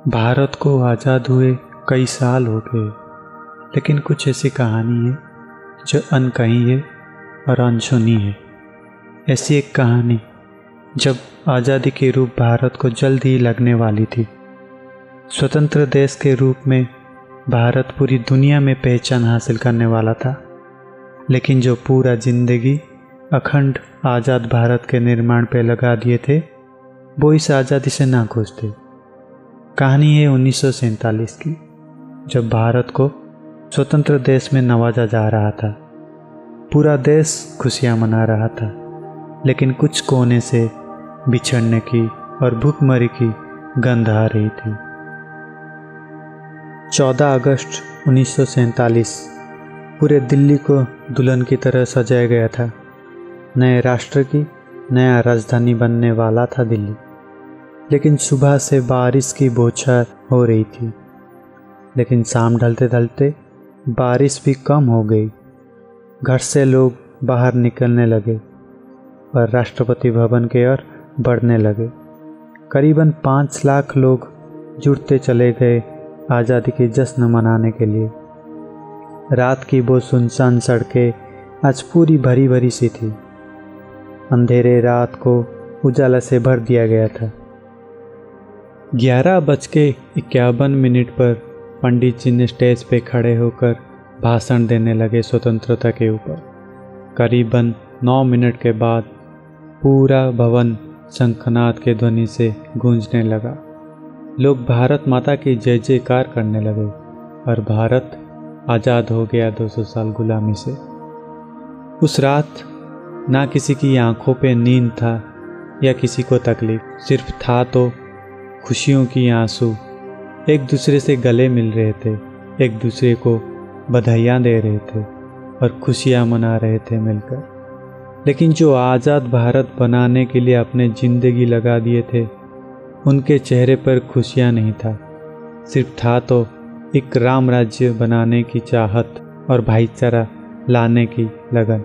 भारत को आज़ाद हुए कई साल हो गए, लेकिन कुछ ऐसी कहानी है जो अनकही है और अनसुनी है। ऐसी एक कहानी जब आज़ादी के रूप भारत को जल्द ही लगने वाली थी। स्वतंत्र देश के रूप में भारत पूरी दुनिया में पहचान हासिल करने वाला था, लेकिन जो पूरा जिंदगी अखंड आज़ाद भारत के निर्माण पे लगा दिए थे, वो इस आज़ादी से ना खुश थे। कहानी है 1947 की, जब भारत को स्वतंत्र देश में नवाजा जा रहा था। पूरा देश खुशियां मना रहा था, लेकिन कुछ कोने से बिछड़ने की और भूखमरी की गंध आ रही थी। 14 अगस्त 1947 पूरे दिल्ली को दुल्हन की तरह सजाया गया था। नए राष्ट्र की नया राजधानी बनने वाला था दिल्ली। लेकिन सुबह से बारिश की बौछार हो रही थी, लेकिन शाम ढलते ढलते बारिश भी कम हो गई। घर से लोग बाहर निकलने लगे और राष्ट्रपति भवन की ओर बढ़ने लगे। करीबन 5 लाख लोग जुटते चले गए आज़ादी के जश्न मनाने के लिए। रात की वो सुनसान सड़कें आज पूरी भरी भरी सी थी। अंधेरे रात को उजाला से भर दिया गया था। 11:51 पर पंडित जी ने स्टेज पे खड़े होकर भाषण देने लगे स्वतंत्रता के ऊपर। करीबन 9 मिनट के बाद पूरा भवन शंखनाद के ध्वनि से गूंजने लगा। लोग भारत माता की जय जयकार करने लगे और भारत आज़ाद हो गया 200 साल गुलामी से। उस रात ना किसी की आंखों पे नींद था या किसी को तकलीफ, सिर्फ था तो खुशियों की आंसू। एक दूसरे से गले मिल रहे थे, एक दूसरे को बधाइयाँ दे रहे थे और खुशियाँ मना रहे थे मिलकर। लेकिन जो आज़ाद भारत बनाने के लिए अपने ज़िंदगी लगा दिए थे, उनके चेहरे पर खुशियाँ नहीं था, सिर्फ था तो एक राम राज्य बनाने की चाहत और भाईचारा लाने की लगन।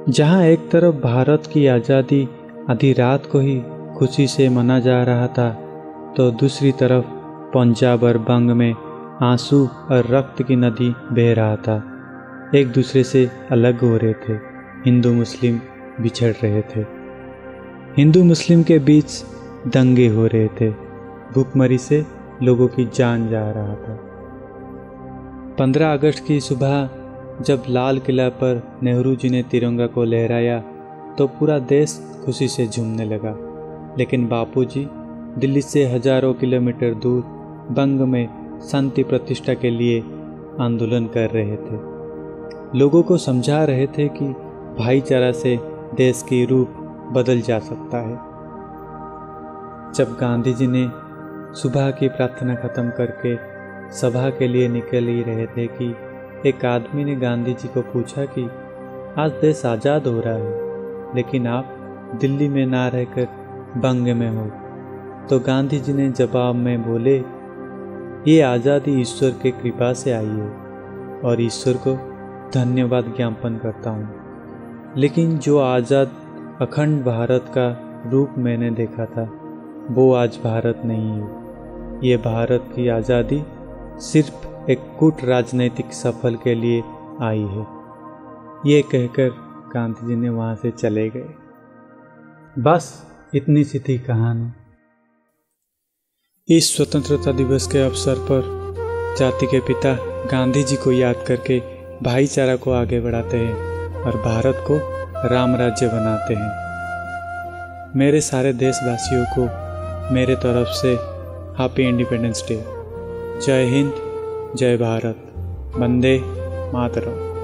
जहाँ एक तरफ भारत की आज़ादी आधी रात को ही खुशी से मना जा रहा था, तो दूसरी तरफ पंजाब और बंग में आंसू और रक्त की नदी बह रहा था। एक दूसरे से अलग हो रहे थे, हिंदू मुस्लिम बिछड़ रहे थे, हिंदू मुस्लिम के बीच दंगे हो रहे थे, भूखमरी से लोगों की जान जा रहा था। 15 अगस्त की सुबह जब लाल किला पर नेहरू जी ने तिरंगा को लहराया, तो पूरा देश खुशी से झूमने लगा। लेकिन बापूजी दिल्ली से हजारों किलोमीटर दूर बंग में शांति प्रतिष्ठा के लिए आंदोलन कर रहे थे। लोगों को समझा रहे थे कि भाईचारा से देश की रूप बदल जा सकता है। जब गांधी जी ने सुबह की प्रार्थना खत्म करके सभा के लिए निकल ही रहे थे कि एक आदमी ने गांधी जी को पूछा कि आज देश आज़ाद हो रहा है, लेकिन आप दिल्ली में ना रहकर बंग में हो। तो गांधी जी ने जवाब में बोले, ये आज़ादी ईश्वर के कृपा से आई है और ईश्वर को धन्यवाद ज्ञापन करता हूँ। लेकिन जो आज़ाद अखंड भारत का रूप मैंने देखा था, वो आज भारत नहीं है। ये भारत की आज़ादी सिर्फ एक कूट राजनीतिक सफल के लिए आई है। ये कहकर गांधी जी ने वहाँ से चले गए। बस इतनी सी थी कहानी। इस स्वतंत्रता दिवस के अवसर पर जाति के पिता गांधी जी को याद करके भाईचारा को आगे बढ़ाते हैं और भारत को राम राज्य बनाते हैं। मेरे सारे देशवासियों को मेरे तरफ से हैप्पी इंडिपेंडेंस डे। जय हिंद, जय भारत, वंदे मातरम।